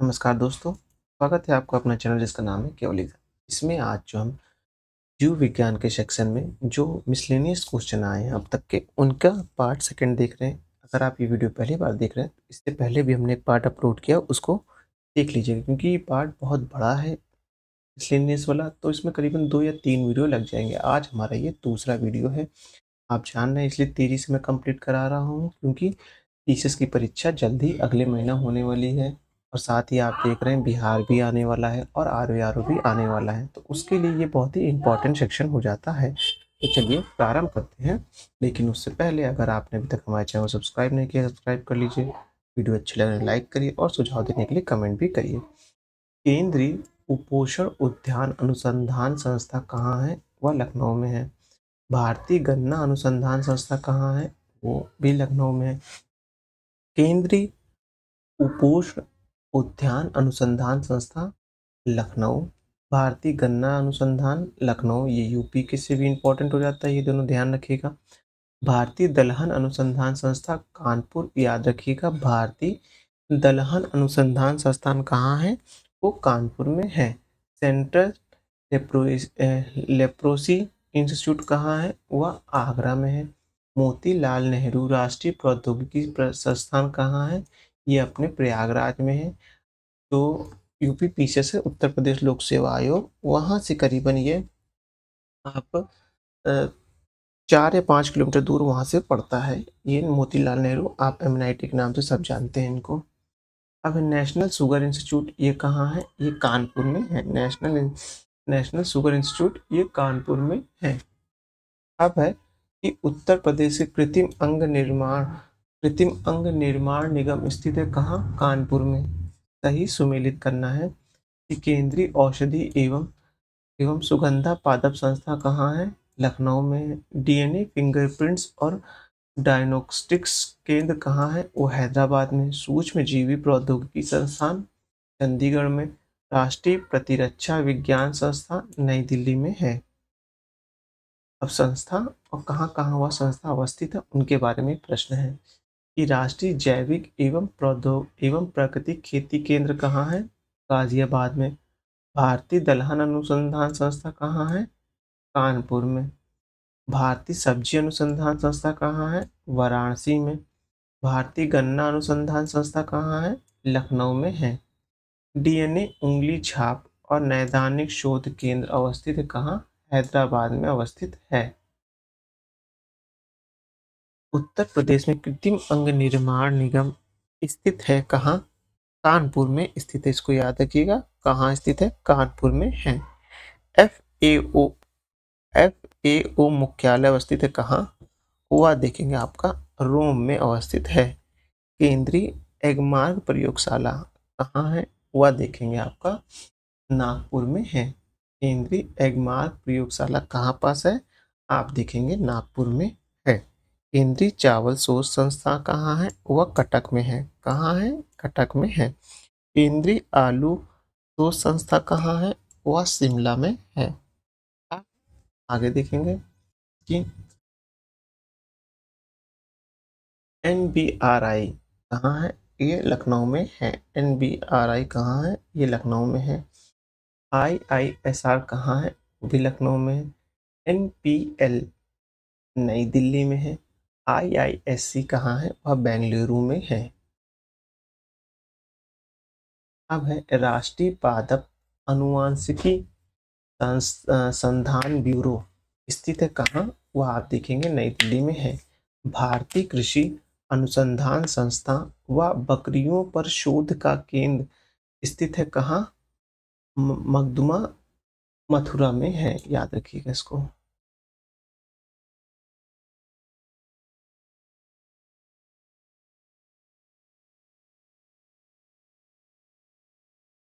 नमस्कार दोस्तों, स्वागत है आपका अपना चैनल जिसका नाम है केवल एग्जाम। इसमें आज जो हम जीव विज्ञान के सेक्शन में जो मिसलेनियस क्वेश्चन आए हैं अब तक के, उनका पार्ट सेकंड देख रहे हैं। अगर आप ये वीडियो पहली बार देख रहे हैं तो इससे पहले भी हमने एक पार्ट अपलोड किया, उसको देख लीजिएगा क्योंकि ये पार्ट बहुत बड़ा है मिसलेनियस वाला। तो इसमें करीबन 2 या 3 वीडियो लग जाएंगे। आज हमारा ये दूसरा वीडियो है। आप जान रहे हैं इसलिए तेज़ी से मैं कंप्लीट करा रहा हूँ क्योंकि टीसीएस की परीक्षा जल्द ही अगले महीना होने वाली है और साथ ही आप देख रहे हैं बिहार भी आने वाला है और आरवीआरओ भी आने वाला है, तो उसके लिए ये बहुत ही इम्पोर्टेंट सेक्शन हो जाता है। तो चलिए प्रारंभ करते हैं। लेकिन उससे पहले अगर आपने अभी तक हमारे चैनल को सब्सक्राइब नहीं किया, सब्सक्राइब कर लीजिए। वीडियो अच्छी लगे लाइक करिए और सुझाव देने के लिए कमेंट भी करिए। केंद्रीय कुपोषण उद्यान अनुसंधान संस्था कहाँ है? वह लखनऊ में है। भारतीय गन्ना अनुसंधान संस्था कहाँ है? वो भी लखनऊ में है। केंद्रीय कुपोषण उद्यान अनुसंधान संस्था लखनऊ। भारतीय गन्ना अनुसंधान लखनऊ, ये यूपी के से भी इम्पोर्टेंट हो जाता है, ये दोनों ध्यान रखिएगा। भारतीय दलहन अनुसंधान संस्था कानपुर, याद रखिएगा। भारतीय दलहन अनुसंधान संस्थान कहाँ है? वो कानपुर में है। सेंट्रल लेप्रोसी इंस्टीट्यूट कहाँ है? वह आगरा में है। मोतीलाल नेहरू राष्ट्रीय प्रौद्योगिकी संस्थान कहाँ है? ये अपने प्रयागराज में है। तो यूपी पीछे से उत्तर प्रदेश लोक सेवा आयोग, वहाँ से करीबन ये आप 4 या 5 किलोमीटर दूर वहाँ से पड़ता है। ये मोतीलाल नेहरू, आप एमएनआईटी के नाम से सब जानते हैं इनको। अब नेशनल शुगर इंस्टीट्यूट, ये कहाँ है? ये कानपुर में है। नेशनल शुगर इंस्टीट्यूट ये कानपुर में है। अब है कि उत्तर प्रदेश के कृत्रिम अंग निर्माण निगम स्थित है कहाँ? कानपुर में। सही सुमेलित करना है कि केंद्रीय औषधि एवं सुगंधा पादप संस्था कहाँ है? लखनऊ में। डीएनए फिंगरप्रिंट्स और डायग्नोस्टिक्स केंद्र कहाँ है? वो हैदराबाद में। सूक्ष्म जीवी प्रौद्योगिकी संस्थान चंडीगढ़ में। राष्ट्रीय प्रतिरक्षा विज्ञान संस्थान नई दिल्ली में है। अब संस्था और कहाँ कहाँ वह संस्था अवस्थित है उनके बारे में प्रश्न है कि राष्ट्रीय जैविक एवं प्राकृतिक खेती केंद्र कहाँ है? गाजियाबाद में। भारतीय दलहन अनुसंधान संस्था कहाँ है? कानपुर में। भारतीय सब्जी अनुसंधान संस्था कहाँ है? वाराणसी में। भारतीय गन्ना अनुसंधान संस्था कहाँ है? लखनऊ में है। डीएनए उंगली छाप और नैदानिक शोध केंद्र अवस्थित है कहाँ? हैदराबाद में अवस्थित है। उत्तर प्रदेश में कृत्रिम अंग निर्माण निगम स्थित है कहाँ? कानपुर में स्थित है। इसको याद रखिएगा, कहाँ स्थित है? कानपुर में है। एफएओ एफएओ मुख्यालय अवस्थित है कहाँ? वह देखेंगे आपका रोम में अवस्थित है। केंद्रीय एगमार्क प्रयोगशाला कहाँ है? वह देखेंगे आपका नागपुर में है। केंद्रीय एगमार्क प्रयोगशाला कहाँ पास है? आप देखेंगे नागपुर में है। केंद्रीय चावल शोध संस्था कहाँ है? वह कटक में है। कहाँ है? कटक में है। केंद्रीय आलू शोध संस्था कहाँ है? वह शिमला में है। आप आगे देखेंगे कि एनबीआरआई कहाँ है? ये लखनऊ में है। एनबीआरआई कहाँ है? ये लखनऊ में है। आईआईएसआर कहाँ है? वो भी लखनऊ में है। एनपीएल नई दिल्ली में है। आईआईएससी कहाँ है? वह बेंगलुरु में है। अब है राष्ट्रीय पादप अनुवांशिकी संधान ब्यूरो स्थित है कहाँ? वह आप देखेंगे नई दिल्ली में है। भारतीय कृषि अनुसंधान संस्था व बकरियों पर शोध का केंद्र स्थित है कहाँ? मखदुमा मथुरा में है। याद रखिएगा इसको।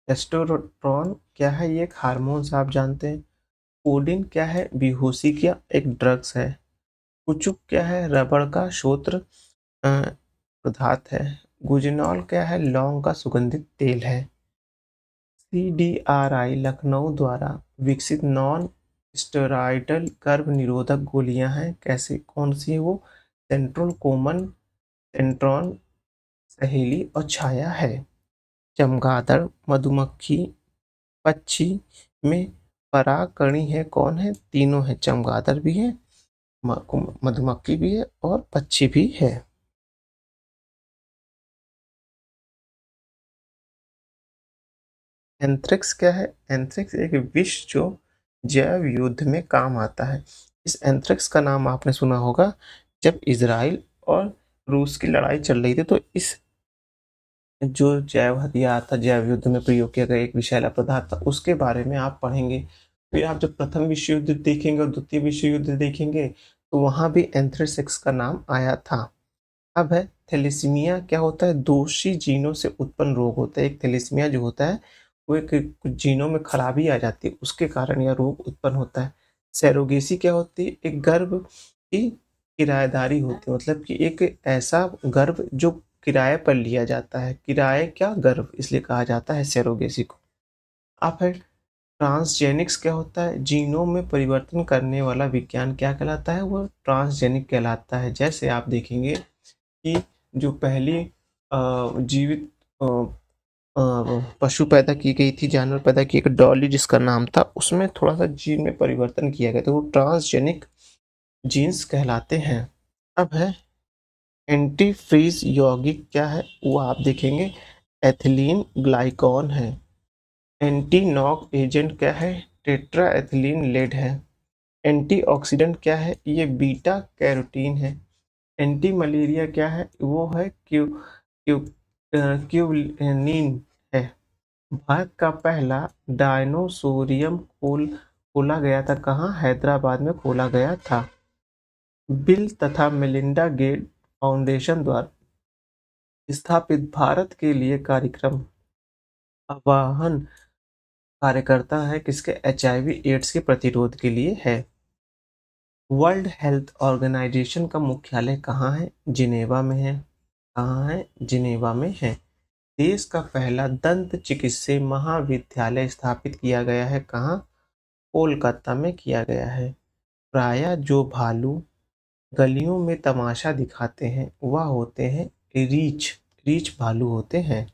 टेस्टोस्टेरोन क्या है? ये एक हार्मोन आप जानते हैं। कोडिन क्या है? बेहोशी का एक ड्रग्स है। कुचुक क्या है? रबड़ का स्रोत पदार्थ है। गुजनॉल क्या है? लौंग का सुगंधित तेल है। सीडीआरआई लखनऊ द्वारा विकसित नॉन स्टेरॉयडल गर्भ निरोधक गोलियां हैं। कैसे, कौन सी है वो? सेंट्रोल कोमन, सेंट्रॉन, सहेली और छाया है। चमगादड़, मधुमक्खी, पक्षी में परागकणी है कौन है? तीनों है, चमगादड़ भी है, मधुमक्खी भी है और पक्षी भी है। एंथ्रेक्स क्या है? एंथ्रेक्स एक विष जो जैव युद्ध में काम आता है। इस एंथ्रेक्स का नाम आपने सुना होगा जब इजराइल और रूस की लड़ाई चल रही थी, तो इस जो जैव हथियार था, जैव युद्ध में प्रयोग किया गया एक विषैला पदार्थ था, उसके बारे में आप पढ़ेंगे। फिर आप जब प्रथम विश्व युद्ध देखेंगे और द्वितीय विश्व युद्ध देखेंगे तो वहां भी एंथ्रेक्स का नाम आया था। अब है थैलेसीमिया। क्या होता है? दोषी जीनों से उत्पन्न रोग होता है। एक थैलेसीमिया जो होता है वो एक कुछ जीनों में खराबी आ जाती है, उसके कारण यह रोग उत्पन्न होता है। सैरोगेसी क्या होती है? एक गर्भ की किराएदारी होती है, मतलब कि एक ऐसा गर्भ जो किराए पर लिया जाता है। किराए क्या? गर्भ, इसलिए कहा जाता है सैरोगेसी को। अब है ट्रांसजेनिक्स। क्या होता है? जीनों में परिवर्तन करने वाला विज्ञान क्या कहलाता है? वो ट्रांसजेनिक कहलाता है। जैसे आप देखेंगे कि जो पहली जीवित पशु पैदा की गई थी, जानवर पैदा किए गए, डॉली जिसका नाम था, उसमें थोड़ा सा जीन में परिवर्तन किया गया, तो वो ट्रांसजेनिक जीन्स कहलाते हैं। अब है एंटी फ्रीज यौगिक। क्या है वो? आप देखेंगे एथिलीन ग्लाइकॉन है। एंटी नॉक एजेंट क्या है? टेट्रा एथिलीन लेड है। एंटीऑक्सीडेंट क्या है? ये बीटा कैरोटीन है। एंटी मलेरिया क्या है? वो है क्यूनिन है। भारत का पहला डायनोसोरियम खोला गया था कहाँ? हैदराबाद में खोला गया था। बिल तथा मेलिंडा गेट फाउंडेशन द्वारा स्थापित भारत के लिए कार्यक्रम आह्वान कार्यकर्ता है किसके? HIV एड्स के प्रतिरोध के लिए है। वर्ल्ड हेल्थ ऑर्गेनाइजेशन का मुख्यालय कहाँ है? जिनेवा में है। कहाँ है? जिनेवा में है। देश का पहला दंत चिकित्सा महाविद्यालय स्थापित किया गया है कहाँ? कोलकाता में किया गया है। प्रायः जो भालू गलियों में तमाशा दिखाते हैं वह होते हैं रीछ। रीछ भालू होते हैं।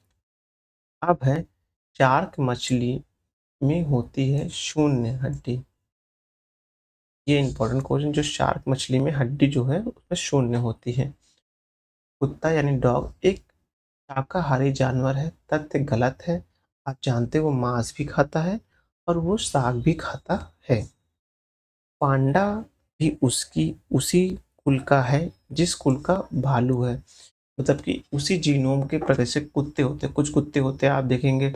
अब है शार्क मछली में होती है शून्य हड्डी। ये इंपॉर्टेंट क्वेश्चन, जो शार्क मछली में हड्डी जो है उसमें शून्य होती है। कुत्ता यानी डॉग एक शाकाहारी जानवर है, तथ्य गलत है। आप जानते हो वो मांस भी खाता है और वो साग भी खाता है। पांडा भी उसकी उसी कुल का है जिस कुल का भालू है, मतलब कि उसी जीनोम के प्रतिशत कुत्ते होते हैं। कुछ कुत्ते होते हैं आप देखेंगे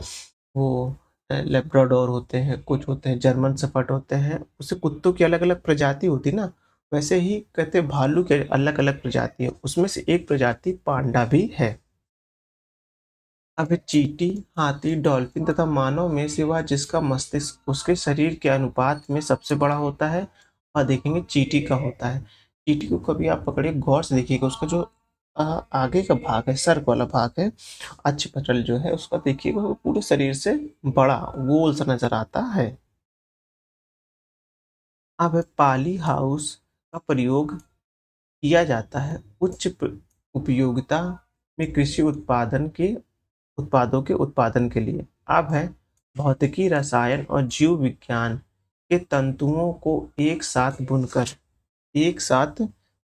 वो लेब्राडोर होते हैं, कुछ होते हैं जर्मन शेफर्ड होते हैं, उससे कुत्तों की अलग अलग प्रजाति होती ना, वैसे ही कहते भालू के अलग अलग प्रजाति है, उसमें से एक प्रजाति पांडा भी है। अब चींटी, हाथी, डॉल्फिन तथा मानव में से वह जिसका मस्तिष्क उसके शरीर के अनुपात में सबसे बड़ा होता है, वह देखेंगे चींटी का होता है। चींटी को कभी आप पकड़िए, गौर से देखिएगा, उसका जो आगे का भाग है, सर वाला भाग है, अच्छ पटल जो है उसका देखिएगा, वो पूरे शरीर से बड़ा गोल सा नजर आता है। अब पाली हाउस का प्रयोग किया जाता है उच्च उपयोगिता में कृषि उत्पादों के उत्पादन के लिए। अब है भौतिकी, रसायन और जीव विज्ञान के तंतुओं को एक साथ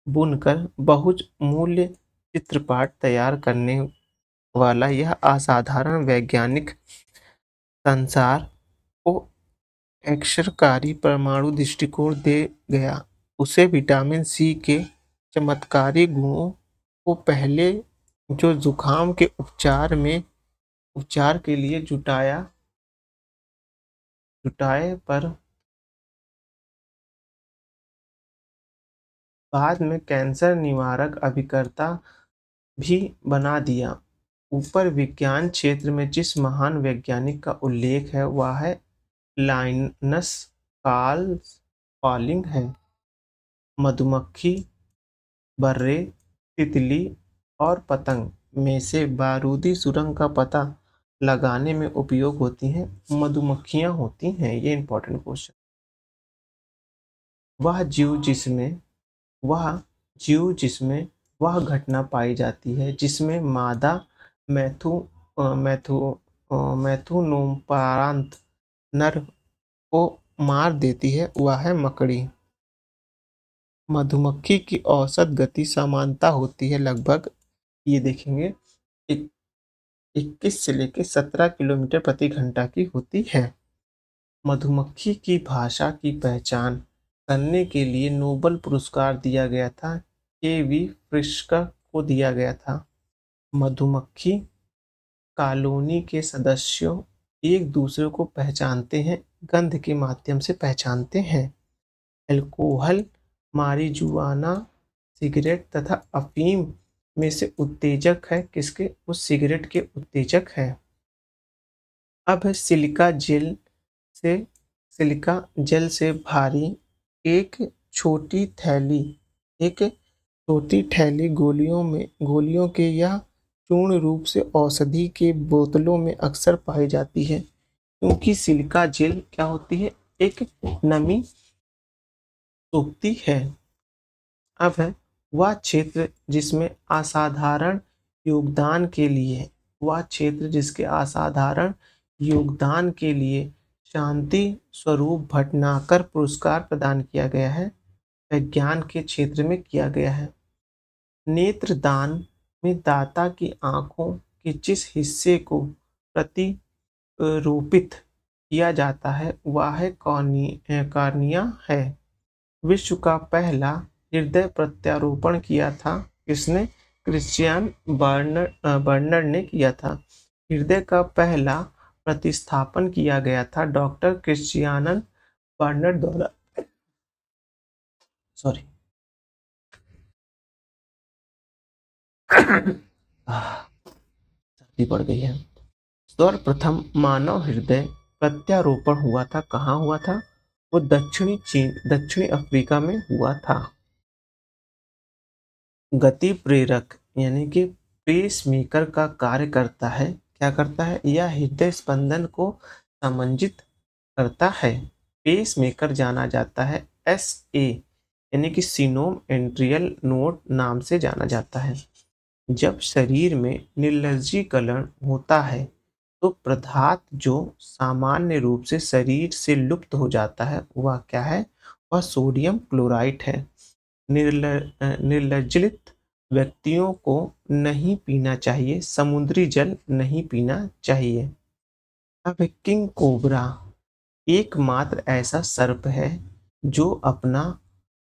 बुनकर बहुमूल्य चित्रपट तैयार करने वाला यह असाधारण वैज्ञानिक संसार को एक्सरकारी परमाणु दृष्टिकोण दे गया। उसे विटामिन सी के चमत्कारी गुणों को पहले जो जुकाम के उपचार के लिए जुटाए पर बाद में कैंसर निवारक अभिकर्ता भी बना दिया। ऊपर विज्ञान क्षेत्र में जिस महान वैज्ञानिक का उल्लेख है वह है लाइनस कार्ल्स पॉलिंग है। मधुमक्खी, बर्रे, तितली और पतंग में से बारूदी सुरंग का पता लगाने में उपयोग होती हैं मधुमक्खियां होती हैं। ये इंपॉर्टेंट क्वेश्चन। वह जीव जिसमें वह वह घटना पाई जाती है जिसमें मादा मैथु मैथुनोपारांत नर को मार देती है वह है मकड़ी। मधुमक्खी की औसत गति समानता होती है लगभग, ये देखेंगे, 21 से लेकर 17 किलोमीटर प्रति घंटा की होती है। मधुमक्खी की भाषा की पहचान करने के लिए नोबेल पुरस्कार दिया गया था, के.वी. फ्रिश्कर को दिया गया था। मधुमक्खी कॉलोनी के सदस्यों एक दूसरे को पहचानते हैं, गंध के माध्यम से पहचानते हैं। अल्कोहल, मारिजुआना, सिगरेट तथा अफीम में से उत्तेजक है किसके? उस सिगरेट के उत्तेजक है। अब है सिलिका जेल से भारी एक छोटी थैली गोलियों के या चूर्ण रूप से औषधि के बोतलों में अक्सर पाई जाती है, क्योंकि सिलिका जेल क्या होती है? एक नमी सोखती है। अब है वह क्षेत्र जिसमें असाधारण योगदान के लिए शांति स्वरूप भटनागर पुरस्कार प्रदान किया गया है, विज्ञान के क्षेत्र में किया गया है। नेत्रदान में दाता की आंखों के जिस हिस्से को प्रतिरूपित किया जाता है वह है कॉर्निया है। विश्व का पहला हृदय प्रत्यारोपण किया था किसने? क्रिश्चियन बर्नर ने किया था। हृदय का पहला प्रतिस्थापन किया गया था डॉक्टर क्रिश्चियन बर्नर द्वारा। सर्दी पड़ गई है। सर्वप्रथम मानव हृदय प्रत्यारोपण हुआ था, कहाँ हुआ था? वो दक्षिणी अफ्रीका में हुआ था। गति प्रेरक यानी कि पेसमेकर का कार्य करता है, क्या करता है? यह हृदय स्पंदन को समंजित करता है। पेसमेकर जाना जाता है SA यानी कि सिनोम एंट्रियल नोड नाम से जाना जाता है। जब शरीर में निर्जलीकरण होता है तो पदार्थ जो सामान्य रूप से शरीर से लुप्त हो जाता है वह क्या है? वह सोडियम क्लोराइड है। निर्जलित व्यक्तियों को नहीं पीना चाहिए, समुद्री जल नहीं पीना चाहिए। अब किंग कोबरा एकमात्र ऐसा सर्प है जो अपना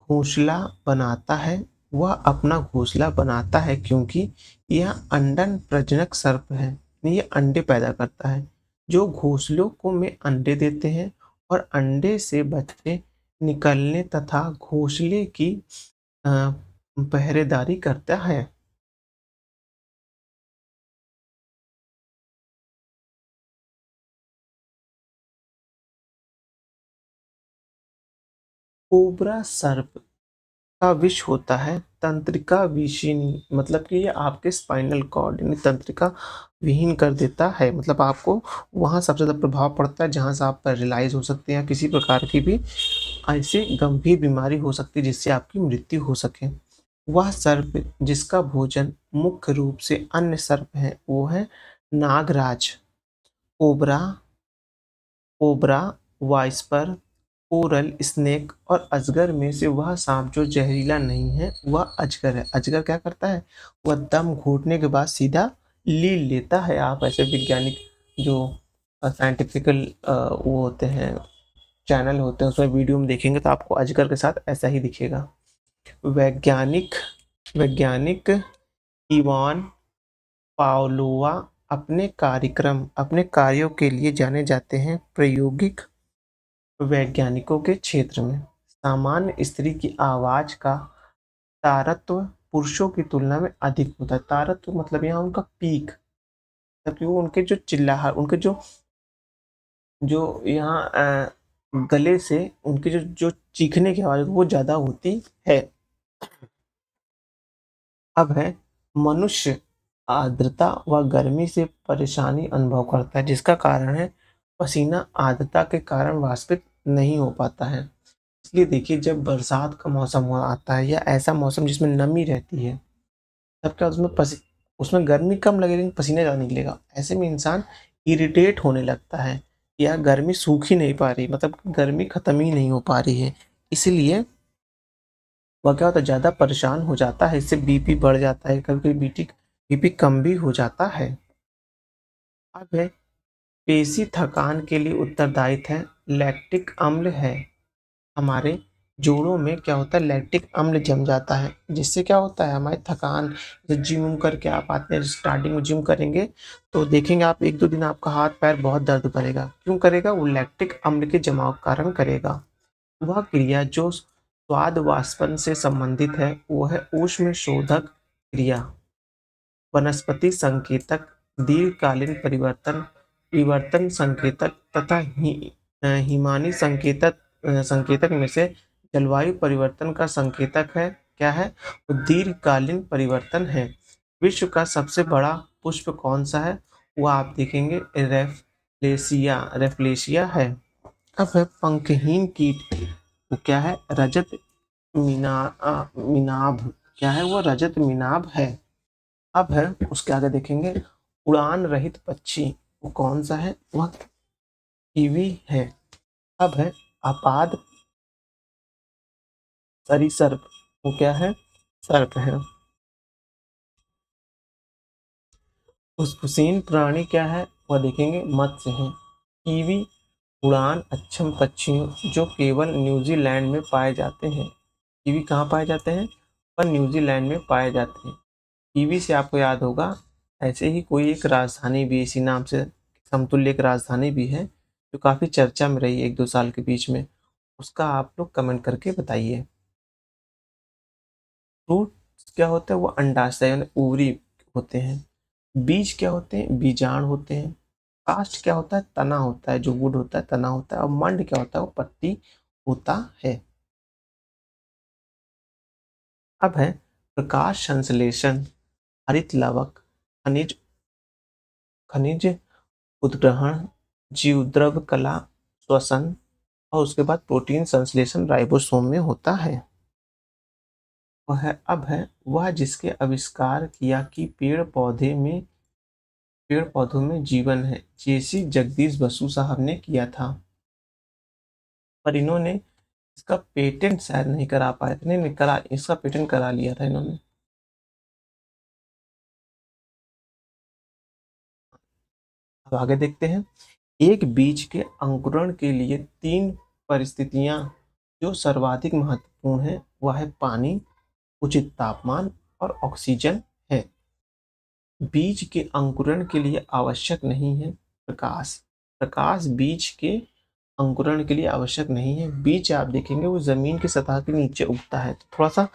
घोंसला बनाता है। वह अपना घोंसला बनाता है क्योंकि यह अंडन प्रजनक सर्प है, ये अंडे पैदा करता है जो घोंसलों को में अंडे देते हैं और अंडे से बच्चे निकलने तथा घोंसले की पहरेदारी करता है। कोबरा सर्प का विष होता है तंत्रिका विषिनी, मतलब कि ये आपके स्पाइनल कॉर्ड यानी तंत्रिका विहीन कर देता है। मतलब आपको वहाँ सबसे ज़्यादा प्रभाव पड़ता है जहाँ से आप पैरालाइज हो सकते हैं, किसी प्रकार की भी ऐसी गंभीर बीमारी हो सकती है जिससे आपकी मृत्यु हो सके। वह सर्प जिसका भोजन मुख्य रूप से अन्य सर्प है वो है नागराज, कोबरा, वाइस्पर, कोरल स्नेक और अजगर में से वह सांप जो जहरीला नहीं है वह अजगर है। अजगर क्या करता है? वह दम घोटने के बाद सीधा लील लेता है। आप ऐसे वैज्ञानिक जो साइंटिफिकल वो होते हैं चैनल होते हैं उसमें वीडियो में देखेंगे तो आपको अजगर के साथ ऐसा ही दिखेगा। वैज्ञानिक इवान पावलोवा अपने कार्यों के लिए जाने जाते हैं। प्रायोगिक वैज्ञानिकों के क्षेत्र में सामान्य स्त्री की आवाज का तारत्व पुरुषों की तुलना में अधिक होता है। तारत्व मतलब यहाँ उनका पीक, जबकि वो उनके जो चिल्लाहट, उनके जो यहाँ गले से उनके जो चीखने की आवाज वो ज्यादा होती है। अब है मनुष्य आर्द्रता व गर्मी से परेशानी अनुभव करता है, जिसका कारण है पसीना आर्द्रता के कारण वाष्पित नहीं हो पाता है। इसलिए देखिए जब बरसात का मौसम आता है या ऐसा मौसम जिसमें नमी रहती है तब क्या उसमें गर्मी कम लगेगी लेकिन पसीना ज़्यादा निकलेगा। ऐसे में इंसान इरिटेट होने लगता है या गर्मी सूख ही नहीं पा रही, मतलब गर्मी खत्म ही नहीं हो पा रही है, इसलिए वह क्या होता है, ज़्यादा परेशान हो जाता है। इससे बीपी बढ़ जाता है, कभी कभी बीपी बीपी कम भी हो जाता है। अब है पेशी थकान के लिए उत्तरदायित्व है, लैक्टिक अम्ल है। हमारे जोड़ों में क्या होता है, लैक्टिक अम्ल जम जाता है, जिससे क्या होता है हमारी थकान। जिम करके आप आते हैं, स्टार्टिंग में जिम करेंगे तो देखेंगे आप 1-2 दिन आपका हाथ पैर बहुत दर्द करेगा। क्यों करेगा? वो लैक्टिक अम्ल के जमाव के कारण करेगा। वह क्रिया जो स्वाद वाष्पन से संबंधित है वो है ऊष्म शोधक क्रिया। वनस्पति संकेतक, दीर्घकालीन परिवर्तन, विवर्तन संकेतक तथा हिमानी संकेतक में से जलवायु परिवर्तन का संकेतक है क्या है? वो दीर्घकालीन परिवर्तन है। विश्व का सबसे बड़ा पुष्प कौन सा है? वो आप देखेंगे रेफलेशिया है। अब है पंखहीन कीट, वो क्या है? मिनाभ, क्या है वो? रजत मिनाभ है। अब है उसके आगे देखेंगे उड़ान रहित पक्षी, वो कौन सा है? वह कीवी है। अब है अपाद सरीसर्प, वो क्या है? सर्प है। फुसफुसीन प्राणी क्या है? वह देखेंगे मत्स्य है। कीवी उड़ान अक्षम पक्षियों जो केवल न्यूजीलैंड में पाए जाते हैं। कीवी कहाँ पाए जाते हैं? पर न्यूजीलैंड में पाए जाते हैं। कीवी से आपको याद होगा, ऐसे ही कोई एक राजधानी भी इसी नाम से समतुल्य एक राजधानी भी है जो काफ़ी चर्चा में रही 1-2 साल के बीच में। उसका आप लोग कमेंट करके बताइए। फ्रूट क्या होता है? वो अंडाशय यानी उबरी होते हैं। बीज क्या होते हैं? बीजाणु होते हैं। काष्ठ क्या होता है? तना होता है, जो वुड होता है तना होता है। और मंड क्या होता है? वो पत्ती होता है। अब है प्रकाश संश्लेषण, हरित लवक, खनिज खनिज उद्ग्रहण, जीवद्रव्य कला, श्वसन और उसके बाद प्रोटीन संश्लेषण राइबोसोम में होता है। अब है वह जिसके आविष्कार किया कि पेड़ पौधों में जीवन है, जैसी जगदीश बसु साहब ने किया था। पर इन्होंने इसका पेटेंट शायद नहीं करा पाए थे। नहीं करा, इसका पेटेंट करा लिया था इन्होंने। अब आगे देखते हैं। एक बीज के अंकुरण के लिए 3 परिस्थितियां जो सर्वाधिक महत्वपूर्ण है, वह है पानी, उचित तापमान और ऑक्सीजन है। बीज के अंकुरण के लिए आवश्यक नहीं है प्रकाश। प्रकाश बीज के अंकुरण के लिए आवश्यक नहीं है। बीज आप देखेंगे वो जमीन की सतह के नीचे उगता है। तो थोड़ा सा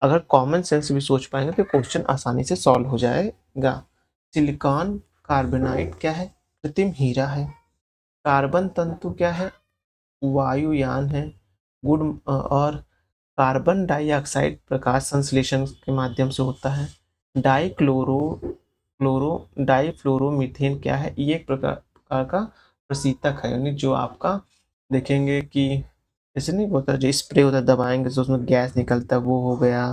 अगर कॉमन सेंस भी सोच पाएंगे तो क्वेश्चन आसानी से सॉल्व हो जाएगा। सिलिकॉन कार्बोनाइट क्या है? कृत्रिम हीरा है। कार्बन तंतु क्या है? वायुयान है। और कार्बन डाइऑक्साइड प्रकाश संश्लेषण के माध्यम से होता है। डाइफ्लोरोमीथेन क्या है? ये एक प्रकार का प्रशीतक है, यानी जो आपका देखेंगे कि जैसे नहीं होता, जो स्प्रे होता है दबाएंगे तो उसमें गैस निकलता है, वो हो गया।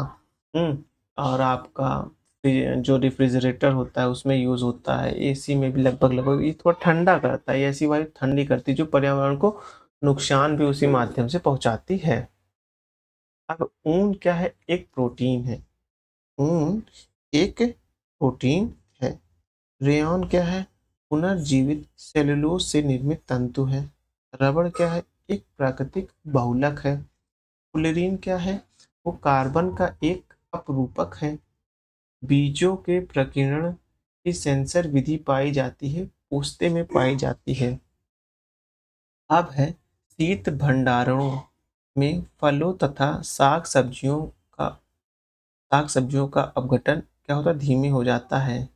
और आपका जो रेफ्रिजरेटर होता है उसमें यूज़ होता है। एसी में भी लगभग लगभग ये थोड़ा ठंडा करता है, ऐसी वायु ठंडी करती है जो पर्यावरण को नुकसान भी उसी माध्यम से पहुंचाती है। अब ऊन क्या है? एक प्रोटीन है। ऊन एक प्रोटीन है। रेयॉन क्या है? पुनर्जीवित सेलुलोज से निर्मित तंतु है। रबड़ क्या है? एक प्राकृतिक बहुलक है। फुलेरीन क्या है? वो कार्बन का एक अपरूपक है। बीजों के प्रकीर्णन की सेंसर विधि पाई जाती है, पोस्ते में पाई जाती है। अब है शीत भंडारणों में फलों तथा साग सब्जियों का अपघटन क्या होता है? धीमे हो जाता है।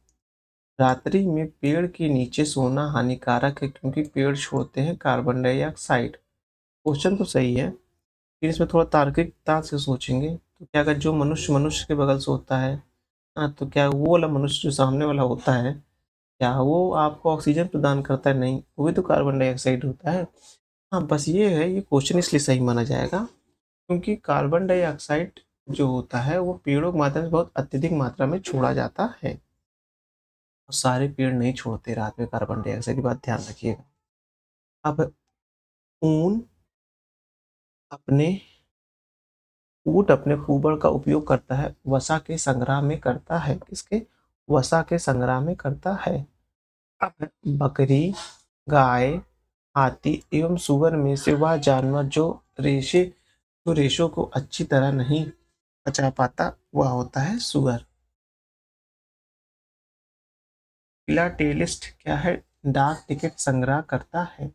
रात्रि में पेड़ के नीचे सोना हानिकारक है क्योंकि पेड़ छोड़ते हैं कार्बन डाइऑक्साइड। क्वेश्चन तो सही है, फिर इसमें थोड़ा तार्किकता से सोचेंगे तो क्या अगर जो मनुष्य मनुष्य के बगल से होता है, हाँ, तो क्या वो वाला मनुष्य जो सामने वाला होता है, क्या वो आपको ऑक्सीजन प्रदान करता है? नहीं, वो भी तो कार्बन डाइऑक्साइड होता है। हाँ, बस ये है, ये क्वेश्चन इसलिए सही माना जाएगा क्योंकि कार्बन डाइऑक्साइड जो होता है वो पेड़ों के माध्यम से बहुत अत्यधिक मात्रा में छोड़ा जाता है। और सारे पेड़ नहीं छोड़ते रात में कार्बन डाइऑक्साइड, की बात ध्यान रखिएगा। अब ऊन अपने ऊँट अपने पूबड़ का उपयोग करता है, वसा के संग्रह में करता है। किसके? वसा के संग्रह में करता है। अब बकरी, गाय, हाथी एवं सूअर में से वह जानवर जो रेशों को अच्छी तरह नहीं पचा पाता, वह होता है सूअर। फिलाटेलिस्ट क्या है? डाक टिकट संग्रह करता है।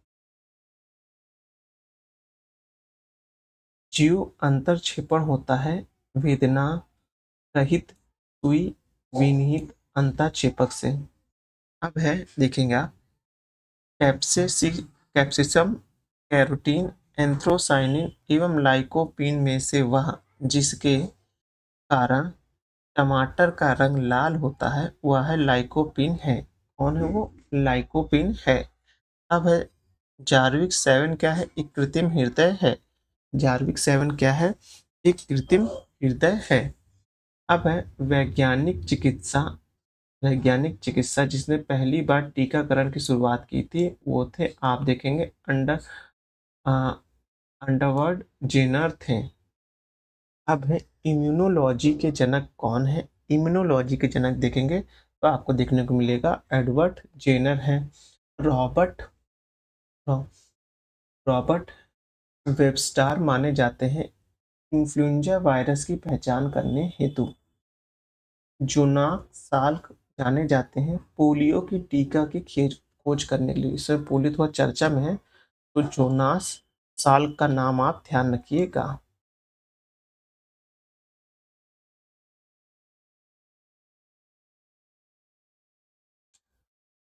जीव अंतर्क्षेपण होता है वेदना रहित सुई विनिहित अंतःक्षेपक से। अब है देखेंगे आप, कैप्सिसम, कैरोटीन, एंथ्रोसाइनिन एवं लाइकोपीन में से वह जिसके कारण टमाटर का रंग लाल होता है, वह है लाइकोपीन है। कौन है वो? लाइकोपीन है। अब है जार्विक 7 क्या है? एक कृत्रिम हृदय है। जार्विक 7 क्या है? एक कृत्रिम हृदय है। अब है वैज्ञानिक चिकित्सा जिसने पहली बार टीकाकरण की शुरुआत की थी, वो थे, आप देखेंगे, अंडरवर्ड जेनर थे। अब है इम्यूनोलॉजी के जनक कौन है? इम्यूनोलॉजी के जनक देखेंगे तो आपको देखने को मिलेगा एडवर्ड जेनर है। रॉबर्ट रॉबर्ट वेबस्टर माने जाते हैं इन्फ्लुएंजा वायरस की पहचान करने हेतु। जोनास साल्क जाने जाते हैं पोलियो की टीका की खोज करने के लिए। इस समय पोलियो थोड़ा चर्चा में है, तो जोनास साल्क का नाम आप ध्यान रखिएगा।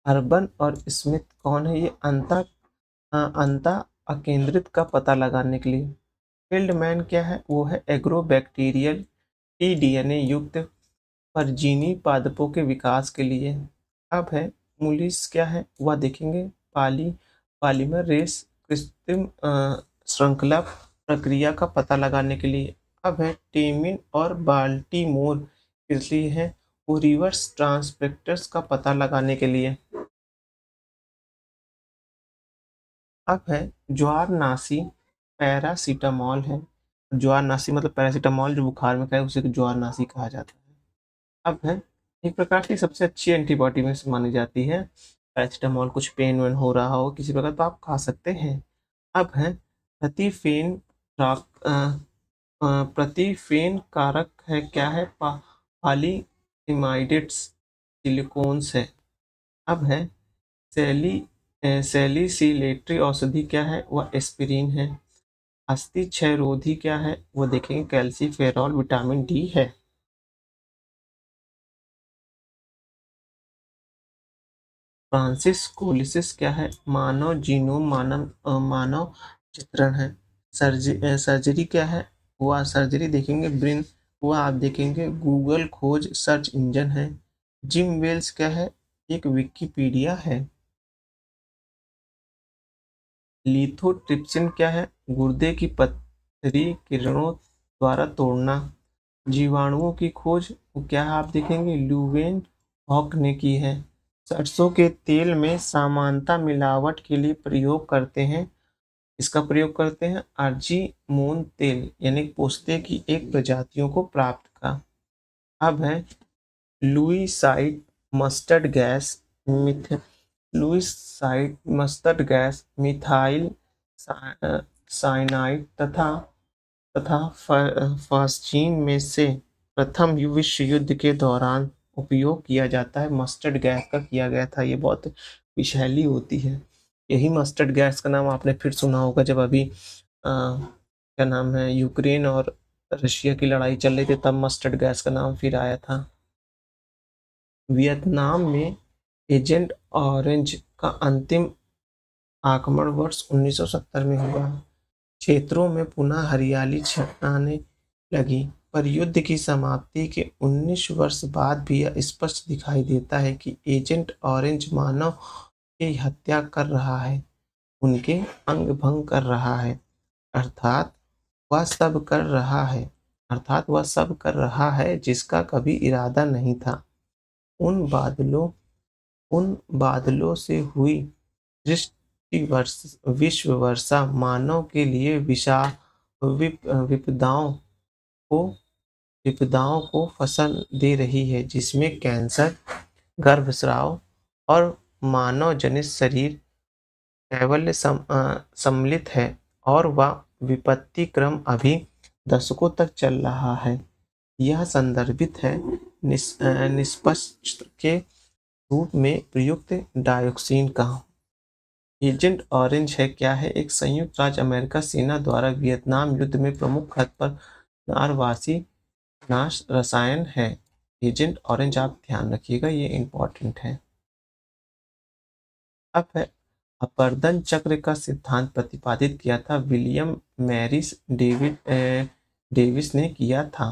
अर्बन और स्मिथ कौन है? ये अंता अकेंद्रित का पता लगाने के लिए। फील्डमैन क्या है? वो है एग्रोबैक्टीरियल डीएनए युक्त परजीवी पादपों के विकास के लिए। अब है मूलिस क्या है? वह देखेंगे पॉलीमर रेस कृत्रिम श्रृंखला प्रक्रिया का पता लगाने के लिए। अब है टेमिन और बाल्टीमोर किस लिए है? वो रिवर्स ट्रांसक्रिप्टर्स का पता लगाने के लिए। अब है ज्वारनाशी पैरासीटामॉल है। ज्वारनाशी मतलब पैरासीटामॉल जो बुखार में खाए उसे ज्वारनाशी कहा जाता है। अब है एक प्रकार की सबसे अच्छी एंटीबॉडी में से मानी जाती है। पैरासीटामॉल कुछ पेन वेन हो रहा हो किसी प्रकार तो आप खा सकते हैं। अब है प्रतिफेन प्रतिफेन कारक है क्या है? पॉलीइमाइडेट्स सिलिकॉन्स है। अब है सैली सैलिसिलेटरी औषधि क्या है? वह एस्पिरिन है। अस्थि क्षय रोधी क्या है? वो देखेंगे कैल्सीफेरॉल विटामिन डी है। फ्रांसिस कोलिसिस क्या है? मानव जीनोम मानव चित्रण है। सर्जरी क्या है? वह सर्जरी देखेंगे ब्रेन, वह आप देखेंगे गूगल खोज सर्च इंजन है। जिम वेल्स क्या है? एक विकिपीडिया है। लिथोट्रिप्सिन क्या है? गुर्दे की पथरी किरणों द्वारा तोड़ना। जीवाणुओं की खोज क्या है? आप देखेंगे ल्यूवेन हॉक ने की है। सरसों के तेल में सामान्यतः मिलावट के लिए प्रयोग करते हैं। इसका प्रयोग करते हैं अर्जिमोन तेल यानी पोस्ते की एक प्रजातियों को प्राप्त का। अब है लुईसाइड मस्टर्ड गैस मिथ Lewisite mustard gas methyl cyanide तथा फास्चीन में से प्रथम विश्व युद्ध के दौरान उपयोग किया जाता है। मस्टर्ड गैस का किया गया था। ये बहुत विषैली होती है। यही मस्टर्ड गैस का नाम आपने फिर सुना होगा जब अभी क्या नाम है, यूक्रेन और रशिया की लड़ाई चल रही थी, तब मस्टर्ड गैस का नाम फिर आया था। वियतनाम में एजेंट ऑरेंज का अंतिम आक्रमण वर्ष 1970 में हुआ। क्षेत्रों में पुनः हरियाली छाने लगी, पर युद्ध की समाप्ति के 19 वर्ष बाद भी यह स्पष्ट दिखाई देता है कि एजेंट ऑरेंज मानव की हत्या कर रहा है, उनके अंग भंग कर रहा है, अर्थात वह सब कर रहा है जिसका कभी इरादा नहीं था। उन बादलों उन बादलों से हुई विश्व वर्षा मानव के लिए विपदाओं को फसल दे रही है, जिसमें कैंसर, गर्भस्राव और मानव जनित शरीर कैवल्य सम्मिलित है और वह विपत्ति क्रम अभी दशकों तक चल रहा है। यह संदर्भित है निष्पक्ष के रूप में प्रयुक्त डायोक्सिन का। एजेंट ऑरेंज है क्या है? एक संयुक्त राज्य अमेरिका सेना द्वारा वियतनाम युद्ध में प्रमुख खतरनाक नाश रसायन है। एजेंट ऑरेंज आप ध्यान रखिएगा, ये इंपॉर्टेंट है। अब है अपर्दन चक्र का सिद्धांत प्रतिपादित किया था विलियम मैरिस डेविस ने किया था।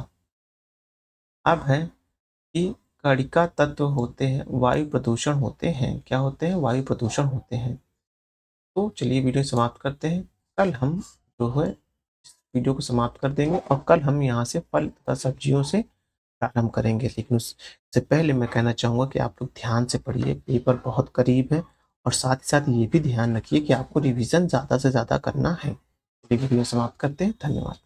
अब है कि कणिका तत्व होते हैं, वायु प्रदूषण होते हैं। क्या होते हैं? वायु प्रदूषण होते हैं। तो चलिए वीडियो समाप्त करते हैं। कल हम जो है इस वीडियो को समाप्त कर देंगे और कल हम यहाँ से फल तथा सब्जियों से प्रारंभ करेंगे। लेकिन उससे पहले मैं कहना चाहूँगा कि आप लोग ध्यान से पढ़िए, पेपर बहुत करीब है और साथ ही साथ ये भी ध्यान रखिए कि आपको रिवीजन ज़्यादा से ज़्यादा करना है। वीडियो समाप्त करते हैं। धन्यवाद।